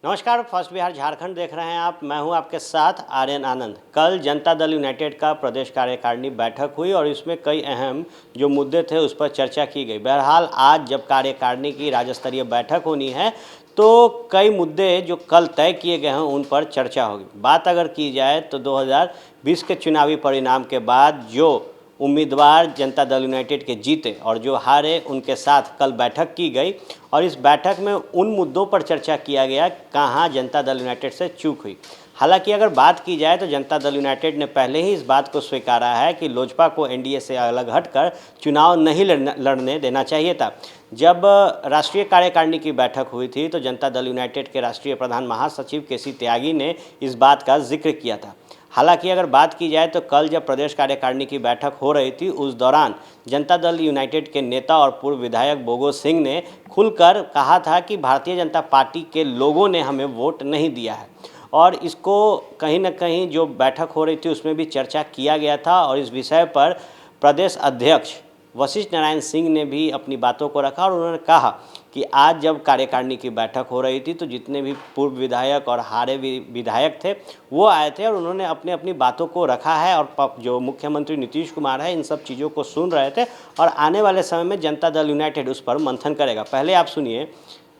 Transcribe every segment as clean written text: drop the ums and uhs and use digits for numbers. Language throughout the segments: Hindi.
नमस्कार, फर्स्ट बिहार झारखंड देख रहे हैं आप। मैं हूं आपके साथ आर्यन आनंद। कल जनता दल यूनाइटेड का प्रदेश कार्यकारिणी बैठक हुई और इसमें कई अहम जो मुद्दे थे उस पर चर्चा की गई। बहरहाल आज जब कार्यकारिणी की राज्य स्तरीय बैठक होनी है तो कई मुद्दे जो कल तय किए गए हैं उन पर चर्चा होगी। बात अगर की जाए तो 2020 के चुनावी परिणाम के बाद जो उम्मीदवार जनता दल यूनाइटेड के जीते और जो हारे उनके साथ कल बैठक की गई और इस बैठक में उन मुद्दों पर चर्चा किया गया कहाँ जनता दल यूनाइटेड से चूक हुई। हालांकि अगर बात की जाए तो जनता दल यूनाइटेड ने पहले ही इस बात को स्वीकारा है कि लोजपा को एनडीए से अलग हटकर चुनाव नहीं लड़ने देना चाहिए था। जब राष्ट्रीय कार्यकारिणी की बैठक हुई थी तो जनता दल यूनाइटेड के राष्ट्रीय प्रधान महासचिव केसी त्यागी ने इस बात का जिक्र किया था। हालांकि अगर बात की जाए तो कल जब प्रदेश कार्यकारिणी की बैठक हो रही थी उस दौरान जनता दल यूनाइटेड के नेता और पूर्व विधायक बोगो सिंह ने खुलकर कहा था कि भारतीय जनता पार्टी के लोगों ने हमें वोट नहीं दिया है और इसको कहीं ना कहीं जो बैठक हो रही थी उसमें भी चर्चा किया गया था और इस विषय पर प्रदेश अध्यक्ष वशिष्ठ नारायण सिंह ने भी अपनी बातों को रखा और उन्होंने कहा कि आज जब कार्यकारिणी की बैठक हो रही थी तो जितने भी पूर्व विधायक और हारे विधायक थे वो आए थे और उन्होंने अपने अपनी बातों को रखा है और जो मुख्यमंत्री नीतीश कुमार है इन सब चीज़ों को सुन रहे थे और आने वाले समय में जनता दल यूनाइटेड उस पर मंथन करेगा। पहले आप सुनिए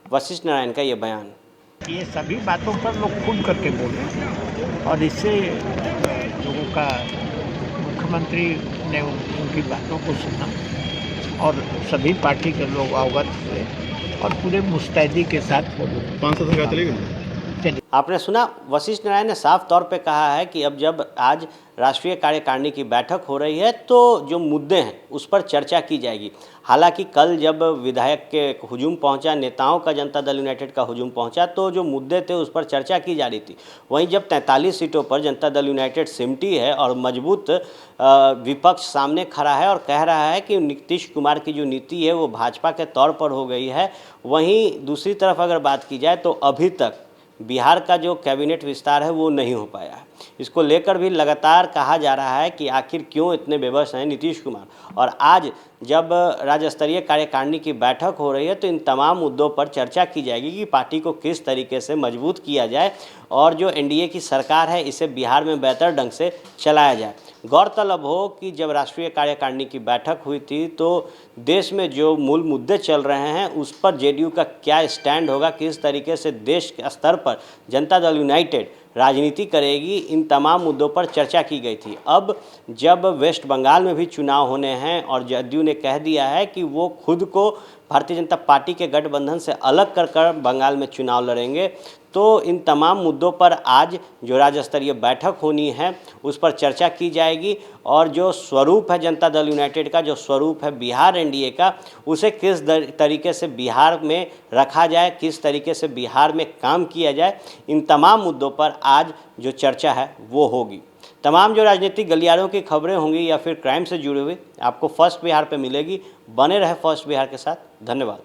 वशिष्ठ नारायण का ये बयान। ये सभी बातों पर लोग खुल करके बोले और इससे लोगों का मुख्यमंत्री ने उनकी बातों को सुना और सभी पार्टी के लोग अवगत हुए और पूरे मुस्तैदी के साथ बोले। 500 सरकार चलेगी। आपने सुना, वशिष्ठ नारायण ने साफ तौर पे कहा है कि अब जब आज राष्ट्रीय कार्यकारिणी की बैठक हो रही है तो जो मुद्दे हैं उस पर चर्चा की जाएगी। हालांकि कल जब विधायक के हुजूम पहुंचा, नेताओं का जनता दल यूनाइटेड का हुजूम पहुंचा तो जो मुद्दे थे उस पर चर्चा की जा रही थी। वहीं जब 43 सीटों पर जनता दल यूनाइटेड सिमटी है और मजबूत विपक्ष सामने खड़ा है और कह रहा है कि नीतीश कुमार की जो नीति है वो भाजपा के तौर पर हो गई है, वहीं दूसरी तरफ अगर बात की जाए तो अभी तक बिहार का जो कैबिनेट विस्तार है वो नहीं हो पाया है। इसको लेकर भी लगातार कहा जा रहा है कि आखिर क्यों इतने बेबस हैं नीतीश कुमार। और आज जब राज्य स्तरीय कार्यकारिणी की बैठक हो रही है तो इन तमाम मुद्दों पर चर्चा की जाएगी कि पार्टी को किस तरीके से मजबूत किया जाए और जो एनडीए की सरकार है इसे बिहार में बेहतर ढंग से चलाया जाए। गौरतलब हो कि जब राष्ट्रीय कार्यकारिणी की बैठक हुई थी तो देश में जो मूल मुद्दे चल रहे हैं उस पर जेडीयू का क्या स्टैंड होगा, किस तरीके से देश के स्तर पर जनता दल यूनाइटेड राजनीति करेगी, इन तमाम मुद्दों पर चर्चा की गई थी। अब जब वेस्ट बंगाल में भी चुनाव होने हैं और जदयू ने कह दिया है कि वो खुद को भारतीय जनता पार्टी के गठबंधन से अलग कर बंगाल में चुनाव लड़ेंगे, तो इन तमाम मुद्दों पर आज जो राज्य स्तरीय बैठक होनी है उस पर चर्चा की जाएगी और जो स्वरूप है जनता दल यूनाइटेड का, जो स्वरूप है बिहार एनडीए का, उसे किस तरीके से बिहार में रखा जाए, किस तरीके से बिहार में काम किया जाए, इन तमाम मुद्दों पर आज जो चर्चा है वो होगी। तमाम जो राजनीतिक गलियारों की खबरें होंगी या फिर क्राइम से जुड़ी हुई आपको फर्स्ट बिहार पे मिलेगी। बने रहे फर्स्ट बिहार के साथ। धन्यवाद।